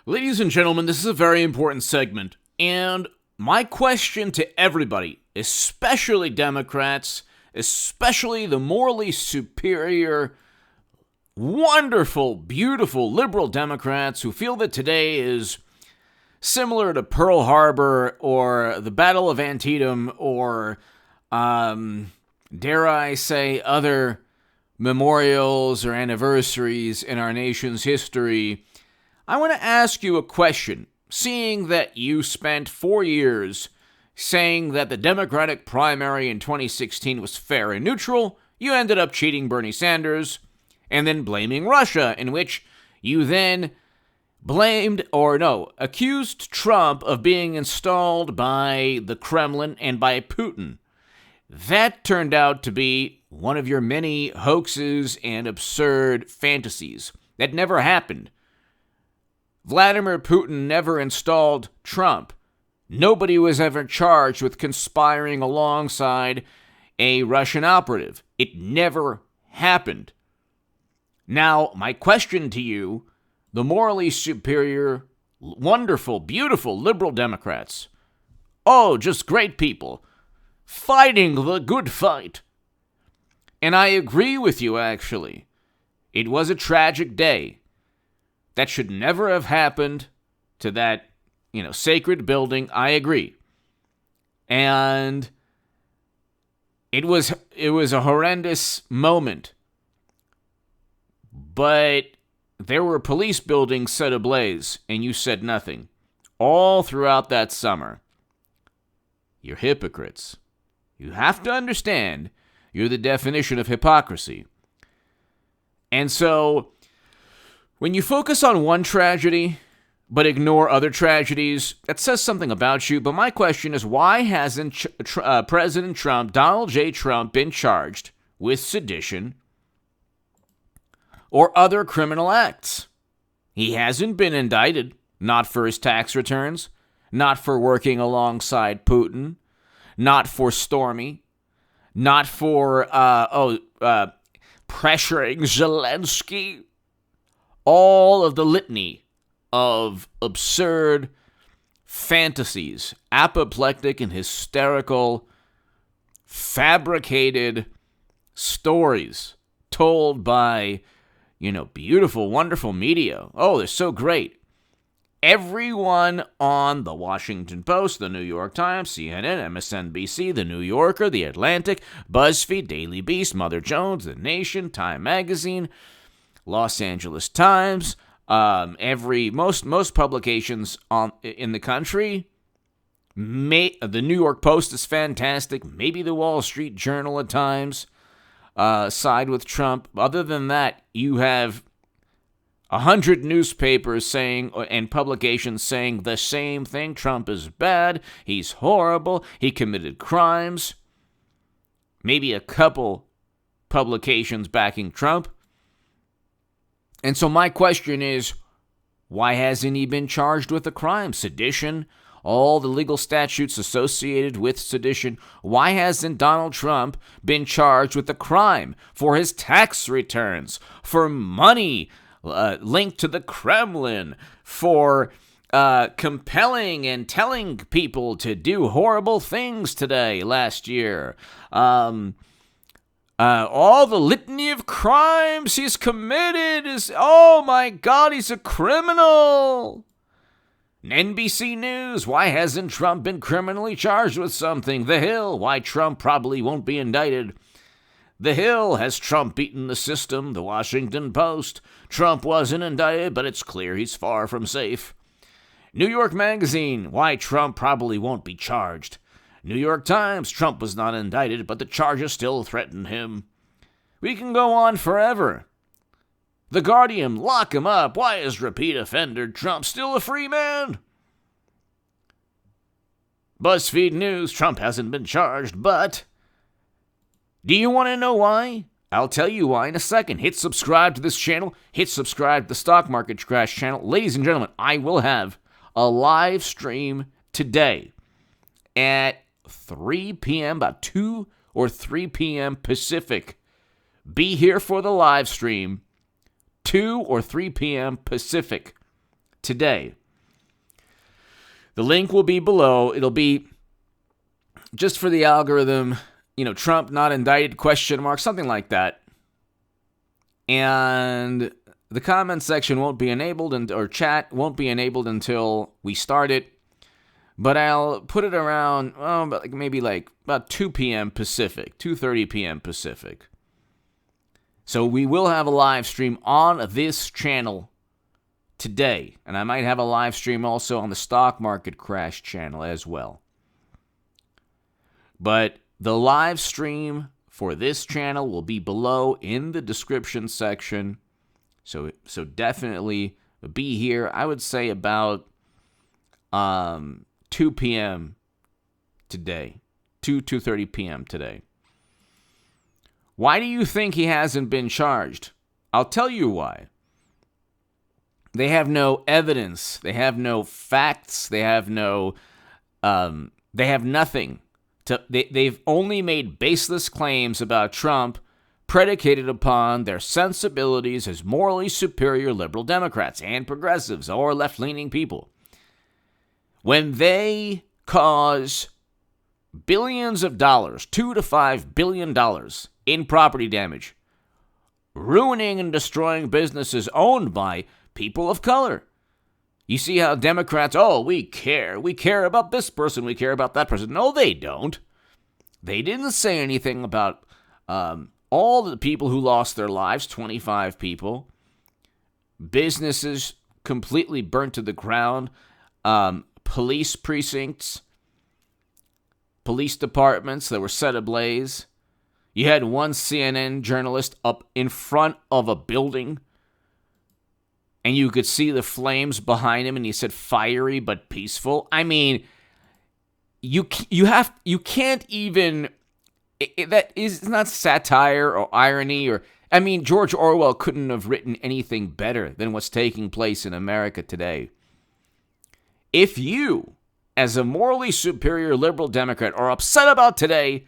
Ladies and gentlemen, this is a very important segment, and my question to everybody, especially Democrats, especially the morally superior, wonderful, beautiful, liberal Democrats who feel that today is similar to Pearl Harbor or the Battle of Antietam or, dare I say, other memorials or anniversaries in our nation's history, I want to ask you a question. Seeing that you spent 4 years saying that the Democratic primary in 2016 was fair and neutral, you ended up cheating Bernie Sanders and then blaming Russia, in which you then accused Trump of being installed by the Kremlin and by Putin. That turned out to be one of your many hoaxes and absurd fantasies. That never happened. Vladimir Putin never installed Trump. Nobody was ever charged with conspiring alongside a Russian operative. It never happened. Now, my question to you, the morally superior, wonderful, beautiful liberal Democrats, just great people, fighting the good fight. And I agree with you, actually. It was a tragic day. That should never have happened to that, sacred building. I agree. And it was a horrendous moment. But there were police buildings set ablaze, and you said nothing. All throughout that summer. You're hypocrites. You have to understand, you're the definition of hypocrisy. And so, when you focus on one tragedy, but ignore other tragedies, that says something about you. But my question is, why hasn't President Trump, Donald J. Trump, been charged with sedition or other criminal acts? He hasn't been indicted, not for his tax returns, not for working alongside Putin, not for Stormy, not for pressuring Zelensky. All of the litany of absurd fantasies, apoplectic and hysterical, fabricated stories told by, beautiful, wonderful media. Oh, they're so great. Everyone on the Washington Post, the New York Times, CNN, MSNBC, the New Yorker, the Atlantic, BuzzFeed, Daily Beast, Mother Jones, The Nation, Time Magazine, Los Angeles Times, most publications in the country. The New York Post is fantastic. Maybe the Wall Street Journal at times side with Trump. Other than that, you have 100 newspapers saying and publications saying the same thing. Trump is bad. He's horrible. He committed crimes. Maybe a couple publications backing Trump. And so my question is, why hasn't he been charged with a crime? Sedition, all the legal statutes associated with sedition. Why hasn't Donald Trump been charged with a crime for his tax returns, for money linked to the Kremlin, for compelling and telling people to do horrible things last year? All the litany of crimes he's committed is, oh my God, he's a criminal. NBC News, why hasn't Trump been criminally charged with something? The Hill, why Trump probably won't be indicted. The Hill, has Trump beaten the system? The Washington Post, Trump wasn't indicted, but it's clear he's far from safe. New York Magazine, why Trump probably won't be charged. New York Times, Trump was not indicted, but the charges still threaten him. We can go on forever. The Guardian, lock him up. Why is repeat offender Trump still a free man? BuzzFeed News, Trump hasn't been charged, but... Do you want to know why? I'll tell you why in a second. Hit subscribe to this channel. Hit subscribe to the Stock Market Crash channel. Ladies and gentlemen, I will have a live stream today at 3 p.m., about 2 or 3 p.m. Pacific. Be here for the live stream, 2 or 3 p.m. Pacific. today. The link will be below. It'll be just for the algorithm, Trump not indicted, ? Something like that. And the comment section won't be enabled, or chat won't be enabled until we start it. But I'll put it around, maybe about 2 p.m. Pacific, 2:30 p.m. Pacific. So we will have a live stream on this channel today. And I might have a live stream also on the Stock Market Crash channel as well. But the live stream for this channel will be below in the description section. So definitely be here. I would say about 2 p.m. today. 2:30 p.m. today. Why do you think he hasn't been charged? I'll tell you why. They have no evidence. They have no facts. They have no. They have nothing. They've only made baseless claims about Trump, predicated upon their sensibilities as morally superior liberal Democrats and progressives or left-leaning people. When they cause billions of dollars, $2 to $5 billion in property damage, ruining and destroying businesses owned by people of color. You see how Democrats, we care about this person, we care about that person. No, they don't. They didn't say anything about all the people who lost their lives, 25 people, businesses completely burnt to the ground, police precincts, police departments that were set ablaze. You had one CNN journalist up in front of a building, and you could see the flames behind him, and he said fiery but peaceful. I mean, you can't even. That is not satire or irony or. I mean, George Orwell couldn't have written anything better than what's taking place in America today. If you, as a morally superior liberal Democrat, are upset about today,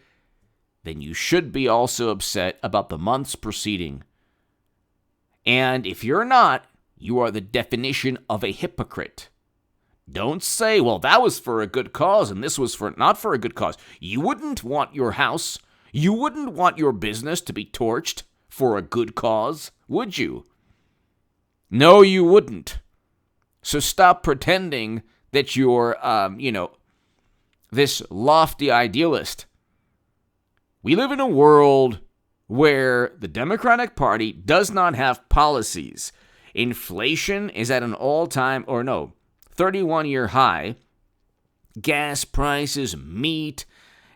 then you should be also upset about the months preceding. And if you're not, you are the definition of a hypocrite. Don't say, well, that was for a good cause and this was not for a good cause. You wouldn't want your house, you wouldn't want your business to be torched for a good cause, would you? No, you wouldn't. So stop pretending that you're, this lofty idealist. We live in a world where the Democratic Party does not have policies. Inflation is at an 31-year high. Gas prices, meat,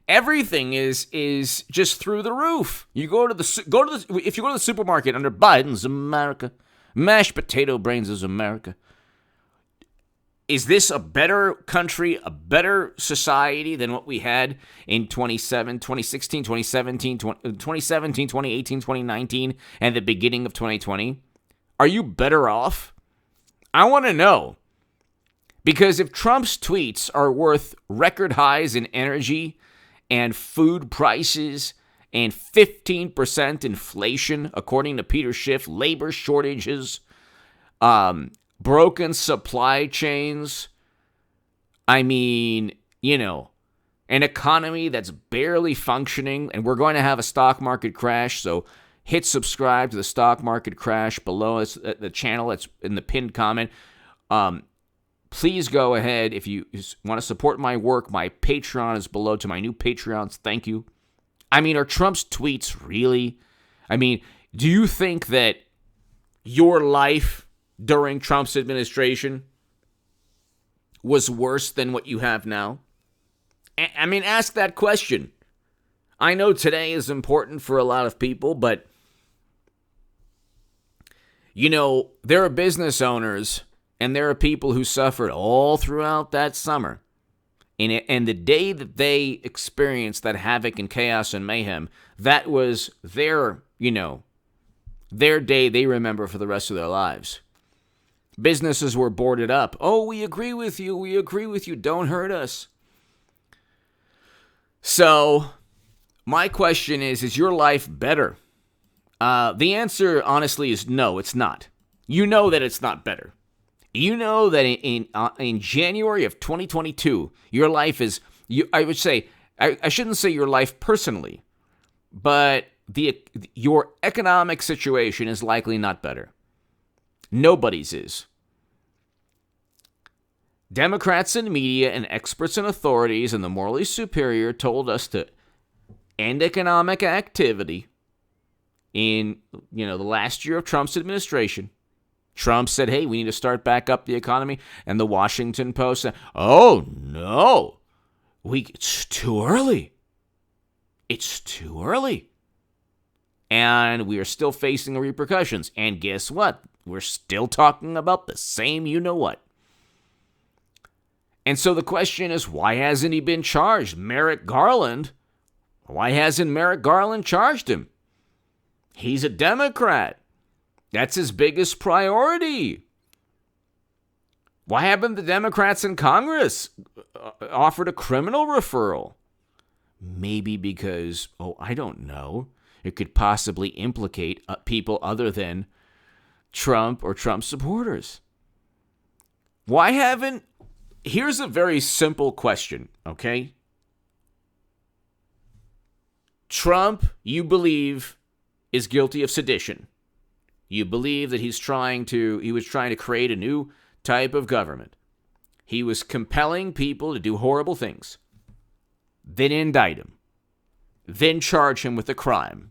everything is just through the roof. If you go to the supermarket under Biden's America, mashed potato brains is America. Is this a better country, a better society than what we had in 2016, 2017, 2018, 2019, and the beginning of 2020? Are you better off? I want to know. Because if Trump's tweets are worth record highs in energy and food prices and 15% inflation, according to Peter Schiff, labor shortages, broken supply chains, an economy that's barely functioning, and we're going to have a stock market crash, so hit subscribe to the Stock Market Crash below. It's the channel that's in the pinned comment. Please go ahead. If you want to support my work, my Patreon is below to my new Patreons. Thank you. Are Trump's tweets really? Do you think that your life during Trump's administration was worse than what you have now? Ask that question. I know today is important for a lot of people, but, there are business owners and there are people who suffered all throughout that summer. And the day that they experienced that havoc and chaos and mayhem, that was their day they remember for the rest of their lives. Businesses were boarded up. Oh, we agree with you. Don't hurt us. So, my question is your life better? The answer, honestly, is no, it's not. You know that it's not better. You know that in January of 2022, your life is, I would say, I shouldn't say your life personally, but your economic situation is likely not better. Nobody's is. Democrats and media and experts and authorities and the morally superior told us to end economic activity in, the last year of Trump's administration. Trump said, hey, we need to start back up the economy. And the Washington Post said, oh, no, it's too early. It's too early. And we are still facing the repercussions. And guess what? We're still talking about the same you-know-what. And so the question is, why hasn't he been charged? Merrick Garland, why hasn't Merrick Garland charged him? He's a Democrat. That's his biggest priority. Why haven't the Democrats in Congress offered a criminal referral? Maybe because, I don't know, it could possibly implicate people other than Trump or Trump supporters. Why haven't... Here's a very simple question, okay? Trump, you believe, is guilty of sedition. You believe that he was trying to create a new type of government. He was compelling people to do horrible things. Then indict him. Then charge him with a crime.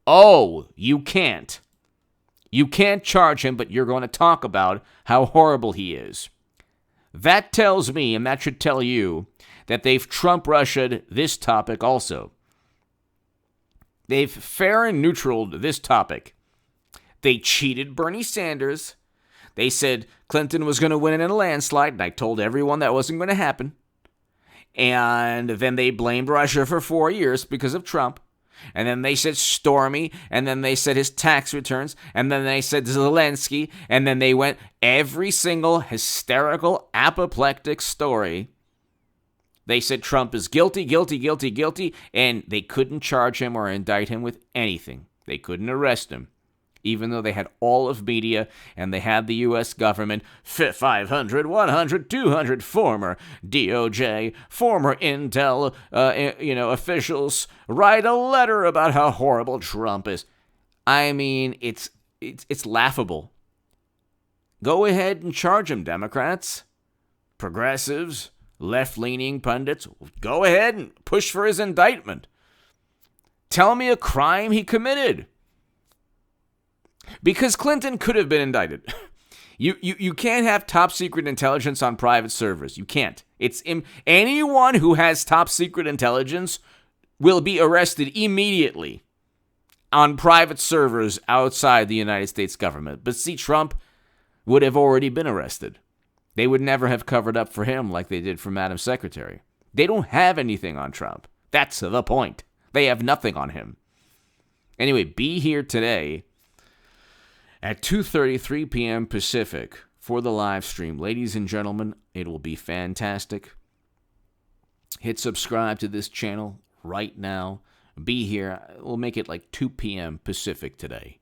Oh, you can't. You can't charge him, but you're going to talk about how horrible he is. That tells me, and that should tell you, that they've Trump-Russia'd this topic also. They've fair and neutraled this topic. They cheated Bernie Sanders. They said Clinton was going to win in a landslide, and I told everyone that wasn't going to happen. And then they blamed Russia for 4 years because of Trump. And then they said Stormy, and then they said his tax returns, and then they said Zelensky, and then they went every single hysterical, apoplectic story. They said Trump is guilty, guilty, guilty, guilty, and they couldn't charge him or indict him with anything. They couldn't arrest him, even though they had all of media and they had the U.S. government, 500, 100, 200 former DOJ, former Intel, officials write a letter about how horrible Trump is. I mean, it's laughable. Go ahead and charge him, Democrats, progressives, left-leaning pundits. Go ahead and push for his indictment. Tell me a crime he committed. Because Clinton could have been indicted. You can't have top secret intelligence on private servers. You can't. Anyone who has top secret intelligence will be arrested immediately on private servers outside the United States government. But see, Trump would have already been arrested. They would never have covered up for him like they did for Madam Secretary. They don't have anything on Trump. That's the point. They have nothing on him. Anyway, be here today at 2:33 p.m. Pacific for the live stream. Ladies and gentlemen, it will be fantastic. Hit subscribe to this channel right now. Be here. We'll make it like 2 p.m. Pacific today.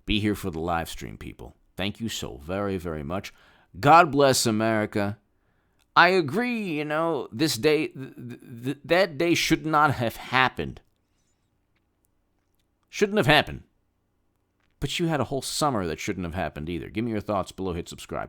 Be here for the live stream, people. Thank you so very, very much. God bless America. I agree, this day, that day should not have happened. Shouldn't have happened. But you had a whole summer that shouldn't have happened either. Give me your thoughts below. Hit subscribe.